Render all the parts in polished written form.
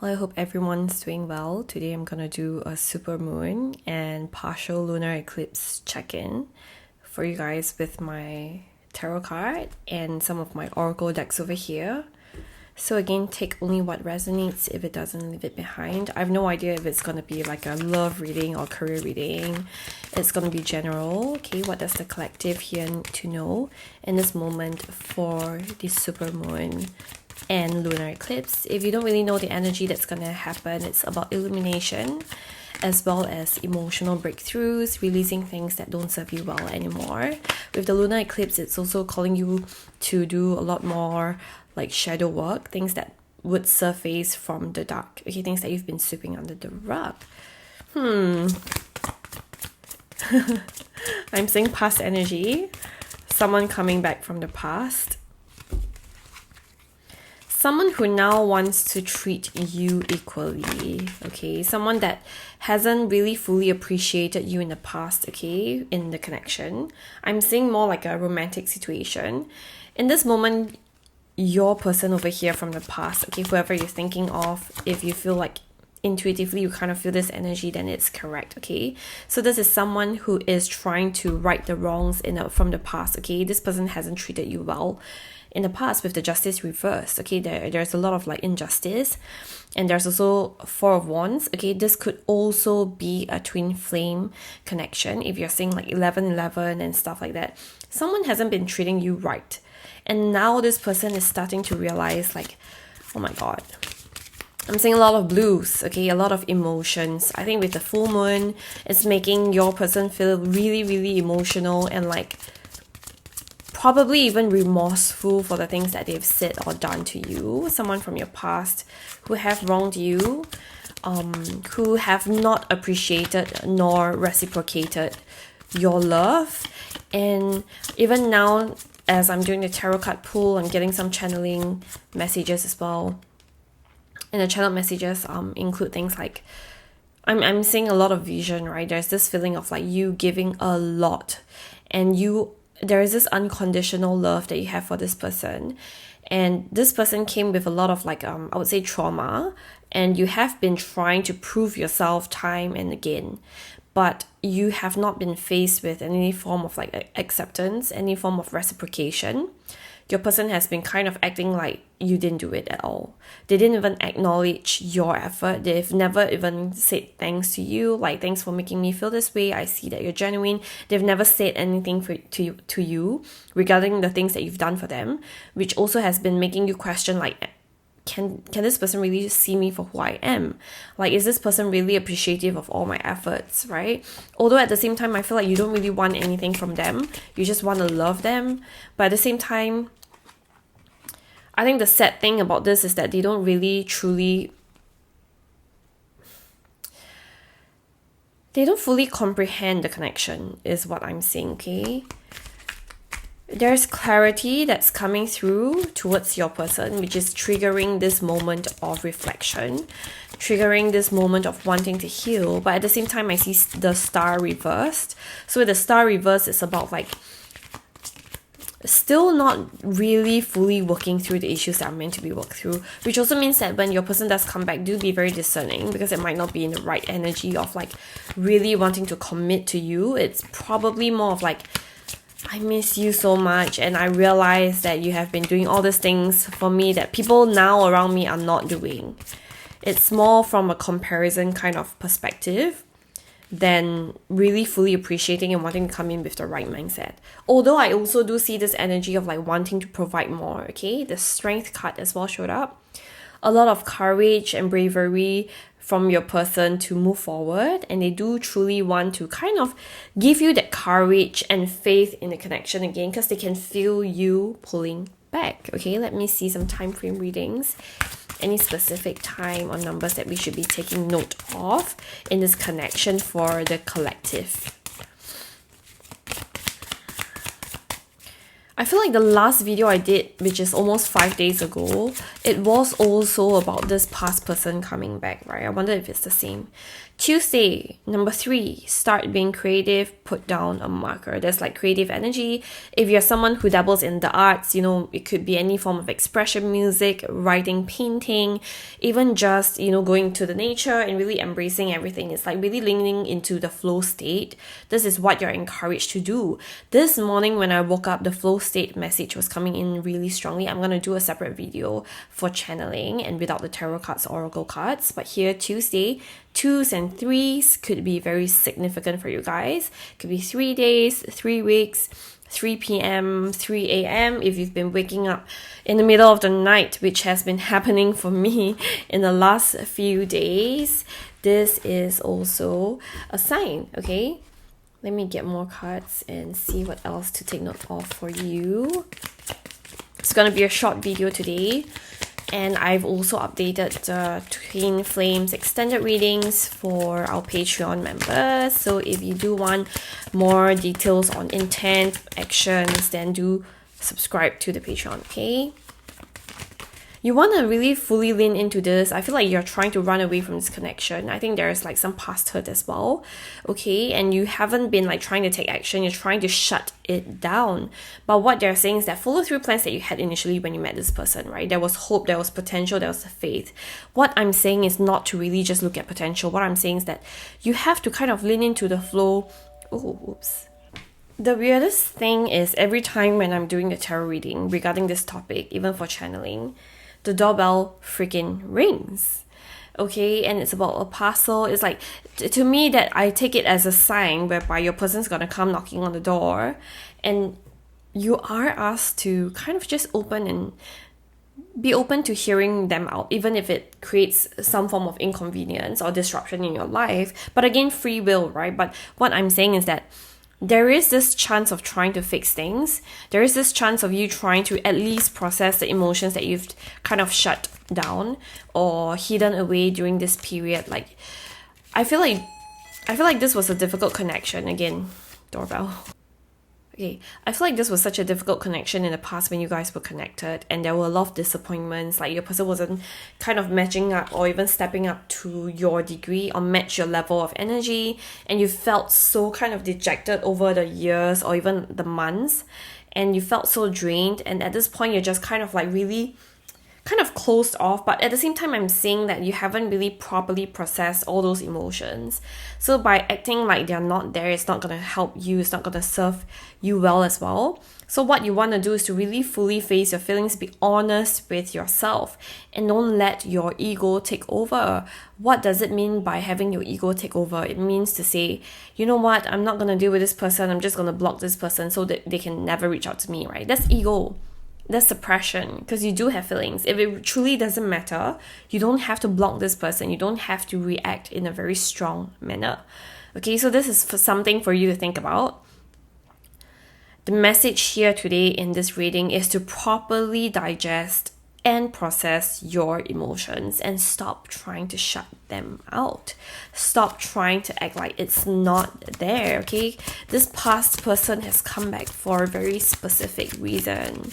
Well, I hope everyone's doing well. Today I'm gonna do a super moon and partial lunar eclipse check-in for you guys with my tarot card and some of my oracle decks over here. So again, take only what resonates. If it doesn't, leave it behind. I have no idea if it's gonna be like a love reading or career reading. It's gonna be general. Okay, what does the collective here need to know in this moment for the super moon and lunar eclipse? If you don't really know the energy that's gonna happen, it's about illumination as well as emotional breakthroughs, releasing things that don't serve you well anymore. With the lunar eclipse, it's also calling you to do a lot more like shadow work, things that would surface from the dark. Okay, things that you've been sweeping under the rug. I'm seeing past energy, someone coming back from the past. Someone who now wants to treat you equally, okay? Someone that hasn't really fully appreciated you in the past, okay? In the connection. I'm seeing more like a romantic situation. In this moment, your person over here from the past, okay? Whoever you're thinking of, if you feel like intuitively you kind of feel this energy, then it's correct, okay? So this is someone who is trying to right the wrongs from the past, okay? This person hasn't treated you well in the past with the justice reversed, okay? There's a lot of like injustice, and there's also Four of Wands, okay? This could also be a twin flame connection if you're seeing like 11-11 and stuff like that. Someone hasn't been treating you right, and now this person is starting to realize like, oh my god, I'm seeing a lot of blues, okay? A lot of emotions. I think with the full moon, it's making your person feel really, really emotional and like probably even remorseful for the things that they've said or done to you. Someone from your past who have wronged you, who have not appreciated nor reciprocated your love. And even now, as I'm doing the tarot card pull, I'm getting some channeling messages as well. And the channel messages include things like, I'm seeing a lot of vision, right? There's this feeling of like you giving a lot, and there is this unconditional love that you have for this person. And this person came with a lot of like, I would say trauma, and you have been trying to prove yourself time and again, but you have not been faced with any form of like acceptance, any form of reciprocation. Your person has been kind of acting like you didn't do it at all. They didn't even acknowledge your effort. They've never even said thanks to you, like thanks for making me feel this way. I see that you're genuine. They've never said anything to you regarding the things that you've done for them, which also has been making you question like, can this person really see me for who I am? Like, is this person really appreciative of all my efforts, right? Although at the same time, I feel like you don't really want anything from them. You just want to love them. But at the same time, I think the sad thing about this is that they don't really truly, they don't fully comprehend the connection is what I'm saying, okay? There's clarity that's coming through towards your person, which is triggering this moment of reflection, triggering this moment of wanting to heal. But at the same time, I see the star reversed. So with the star reversed, it's about like still not really fully working through the issues that are meant to be worked through, which also means that when your person does come back, do be very discerning, because it might not be in the right energy of like really wanting to commit to you. It's probably more of like, I miss you so much, and I realize that you have been doing all these things for me that people now around me are not doing. It's more from a comparison kind of perspective than really fully appreciating and wanting to come in with the right mindset. Although I also do see this energy of like wanting to provide more, okay? The Strength card as well showed up. A lot of courage and bravery from your person to move forward, and they do truly want to kind of give you that courage and faith in the connection again, because they can feel you pulling back. Okay, let me see some time frame readings. Any specific time or numbers that we should be taking note of in this connection for the collective? I feel like the last video I did, which is almost 5 days ago, it was also about this past person coming back, right? I wonder if it's the same. Tuesday, number 3, start being creative, put down a marker. There's like creative energy. If you're someone who dabbles in the arts, you know, it could be any form of expression, music, writing, painting, even just, you know, going to the nature and really embracing everything. It's like really leaning into the flow state. This is what you're encouraged to do. This morning when I woke up, the flow state message was coming in really strongly. I'm going to do a separate video for channeling and without the tarot cards, oracle cards. But here, Tuesday, 2s and 3s could be very significant for you guys. Could be 3 days, 3 weeks, 3 p.m., 3 a.m. if you've been waking up in the middle of the night, which has been happening for me in the last few days. This is also a sign, okay? Let me get more cards and see what else to take note of for you. It's going to be a short video today. And I've also updated the Twin Flames extended readings for our Patreon members. So if you do want more details on intent, actions, then do subscribe to the Patreon, okay? You want to really fully lean into this. I feel like you're trying to run away from this connection. I think there's like some past hurt as well, okay? And you haven't been like trying to take action. You're trying to shut it down. But what they're saying is that follow through plans that you had initially when you met this person, right? There was hope, there was potential, there was faith. What I'm saying is not to really just look at potential. What I'm saying is that you have to kind of lean into the flow. Oh, oops. The weirdest thing is every time when I'm doing the tarot reading regarding this topic, even for channeling, the doorbell freaking rings, okay? And it's about a parcel. It's like, to me, that I take it as a sign whereby your person's gonna come knocking on the door, and you are asked to kind of just open and be open to hearing them out, even if it creates some form of inconvenience or disruption in your life. But again, free will, right? But what I'm saying is that there is this chance of trying to fix things. There is this chance of you trying to at least process the emotions that you've kind of shut down or hidden away during this period. Like, I feel like this was a difficult connection. Again, doorbell. Okay, I feel like this was such a difficult connection in the past when you guys were connected, and there were a lot of disappointments, like your person wasn't kind of matching up or even stepping up to your degree or match your level of energy, and you felt so kind of dejected over the years or even the months, and you felt so drained, and at this point you're just kind of like really kind of closed off. But at the same time, I'm saying that you haven't really properly processed all those emotions. So by acting like they're not there, it's not going to help you, it's not going to serve you well as well. So what you want to do is to really fully face your feelings, be honest with yourself, and don't let your ego take over. What does it mean by having your ego take over? It means to say, you know what, I'm not going to deal with this person, I'm just going to block this person so that they can never reach out to me, right? That's ego. That's suppression, because you do have feelings. If it truly doesn't matter, you don't have to block this person. You don't have to react in a very strong manner. Okay, so this is something for you to think about. The message here today in this reading is to properly digest and process your emotions and stop trying to shut them out. Stop trying to act like it's not there, okay? This past person has come back for a very specific reason.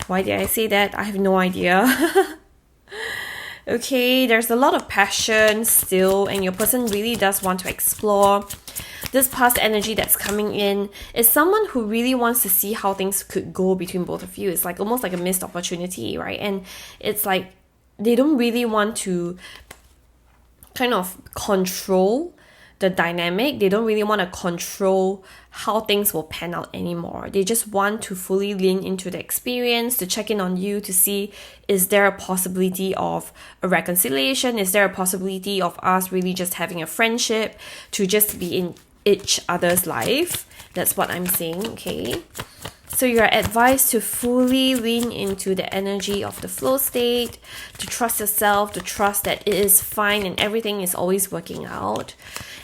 Why did I say that? I have no idea. Okay, there's a lot of passion still, and your person really does want to explore. This past energy that's coming in is someone who really wants to see how things could go between both of you. It's like almost like a missed opportunity, right? And it's like they don't really want to kind of control the dynamic. They don't really want to control how things will pan out anymore. They just want to fully lean into the experience, to check in on you, to see, is there a possibility of a reconciliation? Is there a possibility of us really just having a friendship, to just be in each other's life? That's what I'm saying, okay? So you're advised to fully lean into the energy of the flow state, to trust yourself, to trust that it is fine and everything is always working out,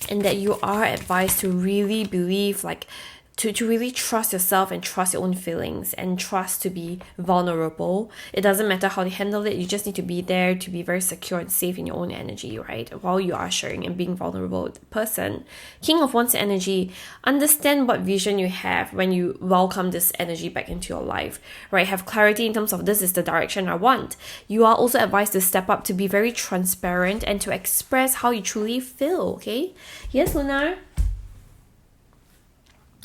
and that you are advised to really believe like to really trust yourself and trust your own feelings and trust to be vulnerable. It doesn't matter how they handle it. You just need to be there to be very secure and safe in your own energy, right? While you are sharing and being vulnerable with the person. King of Wands energy, understand what vision you have when you welcome this energy back into your life, right? Have clarity in terms of this is the direction I want. You are also advised to step up, to be very transparent and to express how you truly feel, okay? Yes, Lunar?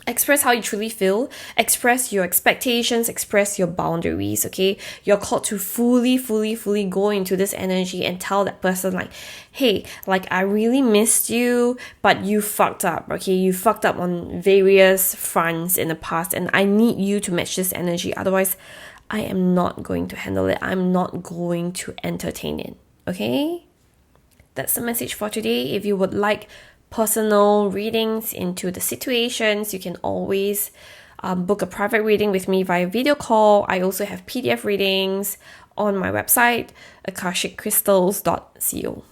Express how you truly feel, express your expectations, express your boundaries, okay? You're called to fully go into this energy and tell that person like, hey, like I really missed you, but you fucked up, okay? You fucked up on various fronts in the past and I need you to match this energy. Otherwise, I am not going to handle it. I'm not going to entertain it, okay? That's the message for today. If you would like personal readings into the situations, you can always book a private reading with me via video call. I also have PDF readings on my website, akashicrystals.co.